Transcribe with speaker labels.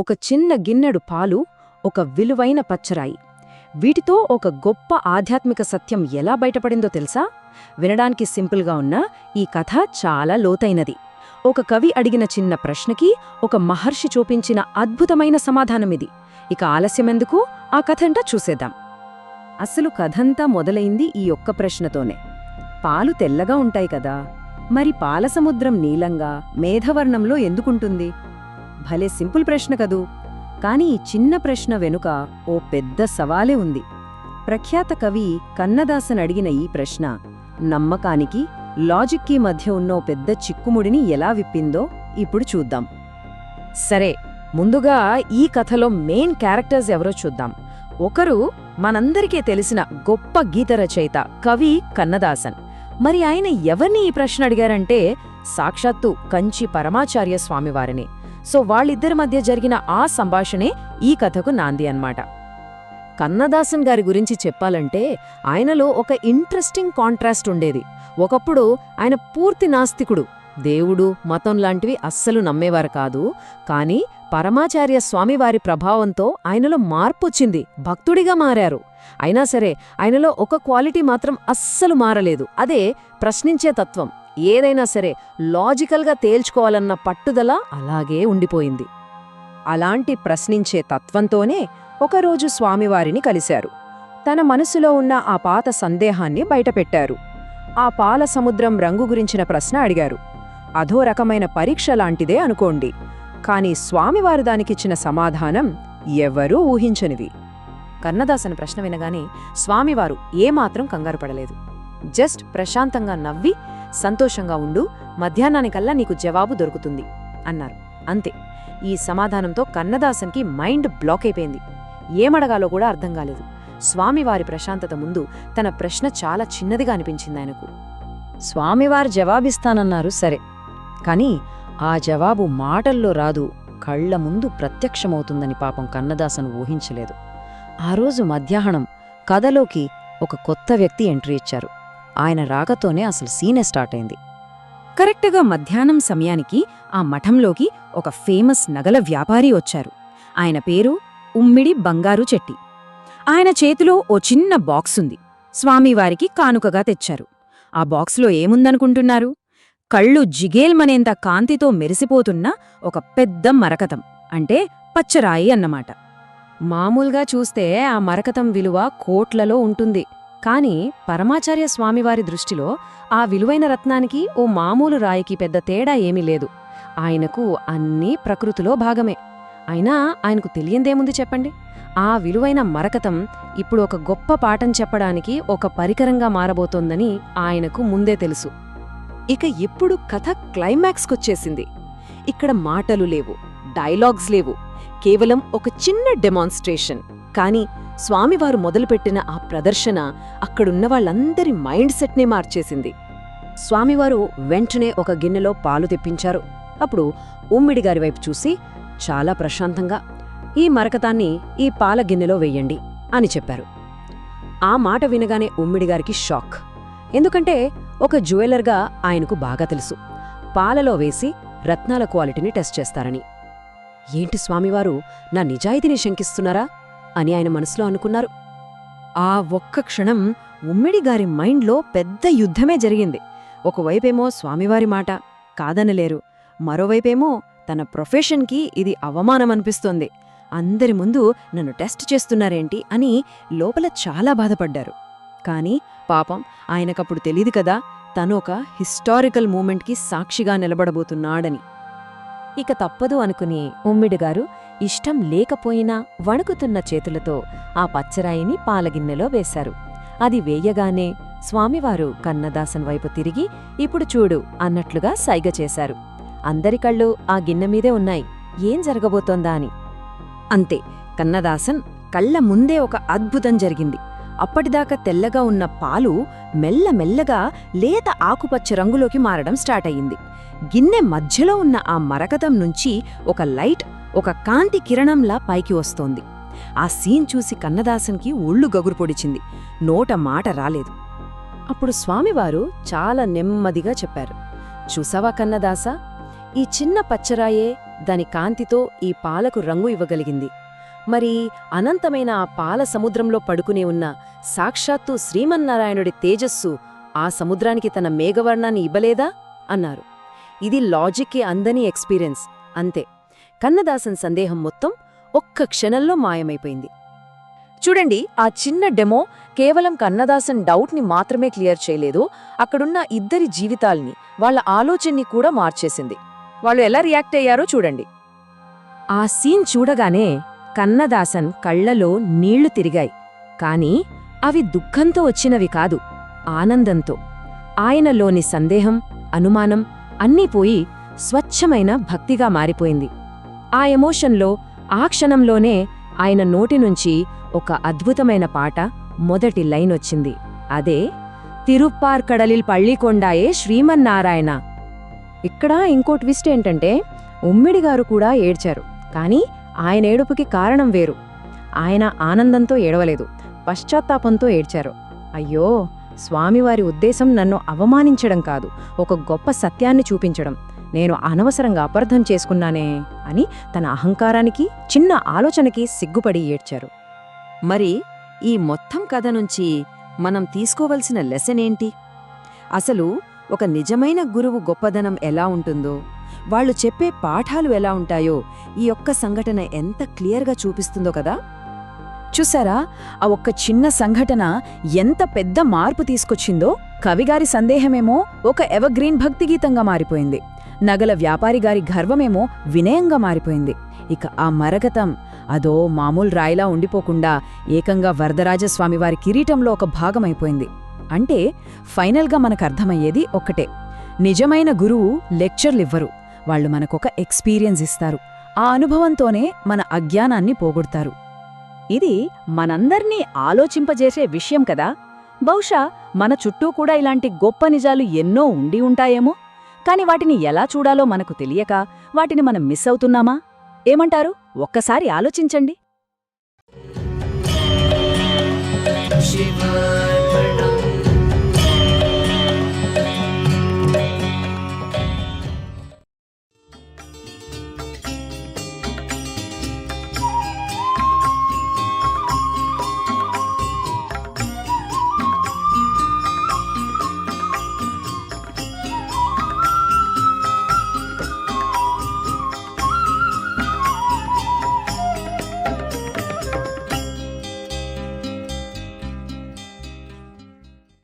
Speaker 1: ఒక చిన్న గిన్నెడు పాలు, ఒక విలువైన పచ్చరాయి. వీటితో ఒక గొప్ప ఆధ్యాత్మిక సత్యం ఎలా బయటపడిందో తెలుసా? వినడానికి సింపుల్గా ఉన్నా ఈ కథ చాలా లోతైనది. ఒక కవి అడిగిన చిన్న ప్రశ్నకి ఒక మహర్షి చూపించిన అద్భుతమైన సమాధానమిది. ఇక ఆలస్యమెందుకు, ఆ కథంటా చూసేద్దాం. అసలు కథంతా మొదలైంది ఈ ఒక్క ప్రశ్నతోనే. పాలు తెల్లగా ఉంటాయి కదా, మరి పాలసముద్రం నీలంగా, మేఘవర్ణంలో ఎందుకుంటుంది? భలే సింపుల్ ప్రశ్న కదూ. కాని ఈ చిన్న ప్రశ్న వెనుక ఓ పెద్ద సవాలే ఉంది. ప్రఖ్యాత కవి కన్నదాసన్ అడిగిన ఈ ప్రశ్న నమ్మకానికి, లాజిక్కి మధ్య ఉన్న ఓ పెద్ద చిక్కుముడిని ఎలా విప్పిందో ఇప్పుడు చూద్దాం. సరే, ముందుగా ఈ కథలో మెయిన్ క్యారెక్టర్స్ ఎవరో చూద్దాం. ఒకరు మనందరికీ తెలిసిన గొప్ప గీత రచయిత కవి కన్నదాసన్. మరి ఆయన ఎవరిని ఈ ప్రశ్న అడిగారంటే సాక్షాత్తు కంచి పరమాచార్య స్వామివారిని. సో వాళ్ళిద్దరి మధ్య జరిగిన ఆ సంభాషణే ఈ కథకు నాంది అన్నమాట. కన్నదాసన్ గారి గురించి చెప్పాలంటే ఆయనలో ఒక ఇంట్రెస్టింగ్ కాంట్రాస్ట్ ఉండేది. ఒకప్పుడు ఆయన పూర్తి నాస్తికుడు, దేవుడు, మతం లాంటివి అస్సలు నమ్మేవారు కాదు. కాని పరమాచార్య స్వామివారి ప్రభావంతో ఆయనలో మార్పొచ్చింది, భక్తుడిగా మారారు. అయినా సరే ఆయనలో ఒక క్వాలిటీ మాత్రం అస్సలు మారలేదు. అదే ప్రశ్నించే తత్వం. ఏదైనా సరే లాజికల్గా తేల్చుకోవాలన్న పట్టుదల అలాగే ఉండిపోయింది. అలాంటి ప్రశ్నించే తత్వంతోనే ఒకరోజు స్వామివారిని కలిశారు. తన మనసులో ఉన్న ఆ పాత సందేహాన్ని బయటపెట్టారు. ఆ పాల సముద్రం రంగు గురించిన ప్రశ్న అడిగారు. అధో రకమైన పరీక్ష లాంటిదే అనుకోండి. కాని స్వామివారు దానికిచ్చిన సమాధానం ఎవరూ ఊహించనిది. కన్నదాసన్ ప్రశ్న వినగానే స్వామివారు ఏమాత్రం కంగారు పడలేదు. జస్ట్ ప్రశాంతంగా నవ్వి, సంతోషంగా ఉండు, మధ్యాహ్నానికల్లా నీకు జవాబు దొరుకుతుంది అన్నారు. అంతే. ఈ సమాధానంతో కన్నదాసన్కి మైండ్ బ్లాక్ అయిపోయింది. ఏమడగాలో కూడా అర్థం కాలేదు. స్వామివారి ప్రశాంతత ముందు తన ప్రశ్న చాలా చిన్నదిగా అనిపించింది ఆయనకు. స్వామివారు జవాబిస్తానన్నారు సరే, కాని ఆ జవాబు మాటల్లో రాదు, కళ్ల ముందు ప్రత్యక్షమవుతుందని పాపం కన్నదాసన్ ఊహించలేదు. ఆ రోజు మధ్యాహ్నం కథలోకి ఒక కొత్త వ్యక్తి ఎంట్రీ ఇచ్చారు. ఆయన రాకతోనే అసలు సీనే స్టార్ట్ అయింది. కరెక్ట్గా మధ్యాహ్నం సమయానికి ఆ మఠంలోకి ఒక ఫేమస్ నగల వ్యాపారి వచ్చారు. ఆయన పేరు ఉమ్మిడి బంగారు చెట్టి. ఆయన చేతిలో ఓ చిన్న బాక్సుంది. స్వామివారికి కానుకగా తెచ్చారు. ఆ బాక్సులో ఏముందనుకుంటున్నారు? కళ్ళు జిగేల్మనేంత కాంతితో మెరిసిపోతున్న ఒక పెద్ద మరకతం, అంటే పచ్చరాయి అన్నమాట. మామూలుగా చూస్తే ఆ మరకతం విలువ కోట్లలో ఉంటుంది. కాని పరమాచార్య స్వామివారి దృష్టిలో ఆ విలువైన రత్నానికి ఓ మామూలు రాయికి పెద్ద తేడా ఏమీ లేదు. ఆయనకు అన్నీ ప్రకృతిలో భాగమే. అయినా ఆయనకు తెలియందేముంది చెప్పండి? ఆ విలువైన మరకతం ఇప్పుడు ఒక గొప్ప పాఠం చెప్పడానికి ఒక పరికరంగా మారబోతోందని ఆయనకు ముందే తెలుసు. ఇక ఇప్పుడు కథ క్లైమాక్స్కొచ్చేసింది. ఇక్కడ మాటలు లేవు, డైలాగ్స్ లేవు, కేవలం ఒక చిన్న డెమాన్స్ట్రేషన్. కాని స్వామివారు మొదలుపెట్టిన ఆ ప్రదర్శన అక్కడున్న వాళ్ళందరి మైండ్ సెట్నే మార్చేసింది. స్వామివారు వెంటనే ఒక గిన్నెలో పాలు తెప్పించారు. అప్పుడు ఉమ్మిడిగారి వైపు చూసి చాలా ప్రశాంతంగా, ఈ మరకతాన్ని ఈ పాల గిన్నెలో వెయ్యండి అని చెప్పారు. ఆ మాట వినగానే ఉమ్మిడిగారికి షాక్. ఎందుకంటే ఒక జ్యువెలర్గా ఆయనకు బాగా తెలుసు, పాలలో వేసి రత్నాల క్వాలిటీని టెస్ట్ చేస్తారని. ఏంటి స్వామివారు నా నిజాయితీని శంకిస్తున్నారా అని ఆయన మనసులో అనుకున్నారు. ఆ ఒక్క క్షణం ఉమ్మిడిగారి మైండ్లో పెద్ద యుద్ధమే జరిగింది. ఒకవైపేమో స్వామివారి మాట కాదనలేరు, మరోవైపేమో తన ప్రొఫెషన్కి ఇది అవమానమనిపిస్తోంది. అందరి ముందు నన్ను టెస్ట్ చేస్తున్నారేంటి అని లోపల చాలా బాధపడ్డారు. కాని పాపం ఆయనకప్పుడు తెలీదు కదా, తను ఒక హిస్టారికల్ మూమెంట్కి సాక్షిగా నిలబడబోతున్నాడని. ఇక తప్పదు అనుకుని ఉమ్మిడిగారు ఇష్టం లేకపోయినా వణుకుతున్న చేతులతో ఆ పచ్చరాయిని పాలగిన్నెలో వేశారు. అది వేయగానే స్వామివారు కన్నదాసన్ వైపు తిరిగి, ఇప్పుడు చూడు అన్నట్లుగా సైగ చేశారు. అందరి కళ్ళు ఆ గిన్నె మీదే ఉన్నాయి, ఏం జరగబోతోందా అని. అంతే, కన్నదాసన్ కళ్ల ముందే ఒక అద్భుతం జరిగింది. అప్పటిదాకా తెల్లగా ఉన్న పాలు మెల్లమెల్లగా లేత ఆకుపచ్చ రంగులోకి మారడం స్టార్ట్ అయ్యింది. గిన్నె మధ్యలో ఉన్న ఆ మరకతం నుంచి ఒక లైట్, ఒక కాంతి కిరణంలా పైకి వస్తోంది. ఆ సీన్ చూసి కన్నదాసన్కి ఒళ్ళు గగురు పొడిచింది. నోట మాట రాలేదు. అప్పుడు స్వామివారు చాలా నెమ్మదిగా చెప్పారు, చూసావా కన్నదాసా, ఈ చిన్న పచ్చరాయే దాని కాంతితో ఈ పాలకు రంగు ఇవ్వగలిగింది. మరి అనంతమైన ఆ పాల సముద్రంలో పడుకునే ఉన్న సాక్షాత్తు శ్రీమన్నారాయణుడి తేజస్సు ఆ సముద్రానికి తన మేఘవర్ణాన్ని ఇవ్వలేదా అన్నారు. ఇది లాజిక్కి అందని ఎక్స్పీరియన్స్ అంతే. కన్నదాసన్ సందేహం మొత్తం ఒక్క క్షణంలో మాయమైపోయింది. చూడండి, ఆ చిన్న డెమో కేవలం కన్నదాసన్ డౌట్ని మాత్రమే క్లియర్ చేయలేదు, అక్కడున్న ఇద్దరి జీవితాల్ని, వాళ్ల ఆలోచనని కూడా మార్చేసింది. వాళ్ళు ఎలా రియాక్ట్ అయ్యారో చూడండి. ఆ సీన్ చూడగానే కన్నదాసన్ కళ్లలో నీళ్లు తిరిగాయి. కాని అవి దుఃఖంతో వచ్చినవి కాదు, ఆనందంతో. ఆయనలోని సందేహం, అనుమానం అన్నీ పోయి స్వచ్ఛమైన భక్తిగా మారిపోయింది. ఆ ఎమోషన్లో, ఆ క్షణంలోనే ఆయన నోటి నుంచి ఒక అద్భుతమైన పాట మొదటి లైనొచ్చింది. అదే తిరుప్పార్కడలిల్ పళ్ళికొండాయే శ్రీమన్నారాయణ. ఇక్కడ ఇంకో ట్విస్ట్ ఏంటంటే, ఉమ్మిడిగారు కూడా ఏడ్చారు. కాని ఆయన ఏడుపుకి కారణం వేరు. ఆయన ఆనందంతో ఏడవలేదు, పశ్చాత్తాపంతో ఏడ్చారు. అయ్యో, స్వామివారి ఉద్దేశం నన్ను అవమానించడం కాదు, ఒక గొప్ప సత్యాన్ని చూపించడం. నేను అనవసరంగా అపార్థం చేసుకున్నానే అని తన అహంకారానికి, చిన్న ఆలోచనకి సిగ్గుపడి ఏడ్చారు. మరి ఈ మొత్తం కథ నుంచి మనం తీసుకోవలసిన లెసనేంటి? అసలు ఒక నిజమైన గురువు గొప్పదనం ఎలా ఉంటుందో, వాళ్ళు చెప్పే పాఠాలు ఎలా ఉంటాయో ఈ ఒక్క సంఘటన ఎంత క్లియర్గా చూపిస్తుందో కదా. చూసారా, ఆ ఒక్క చిన్న సంఘటన ఎంత పెద్ద మార్పు తీసుకొచ్చిందో. కవిగారి సందేహమేమో ఒక ఎవర్గ్రీన్ భక్తిగీతంగా మారిపోయింది. నగల వ్యాపారిగారి గర్వమేమో వినయంగా మారిపోయింది. ఇక ఆ మరగతం అదో మామూలు రాయిలా ఉండిపోకుండా ఏకంగా వరదరాజస్వామివారి కిరీటంలో ఒక భాగమైపోయింది. అంటే ఫైనల్గా మనకర్థమయ్యేది ఒక్కటే, నిజమైన గురువు లెక్చర్లివ్వరు, వాళ్ళు మనకొక ఎక్స్పీరియన్స్ ఇస్తారు. ఆ అనుభవంతోనే మన అజ్ఞానాన్ని పోగొడతారు. ఇది మనందర్నీ ఆలోచింపజేసే విషయం కదా. బహుశా మన చుట్టూ కూడా ఇలాంటి గొప్ప నిజాలు ఎన్నో ఉండి ఉంటాయేమో. కాని వాటిని ఎలా చూడాలో మనకు తెలియక వాటిని మనం మిస్ అవుతున్నామా? ఏమంటారు? ఒక్కసారి ఆలోచించండి.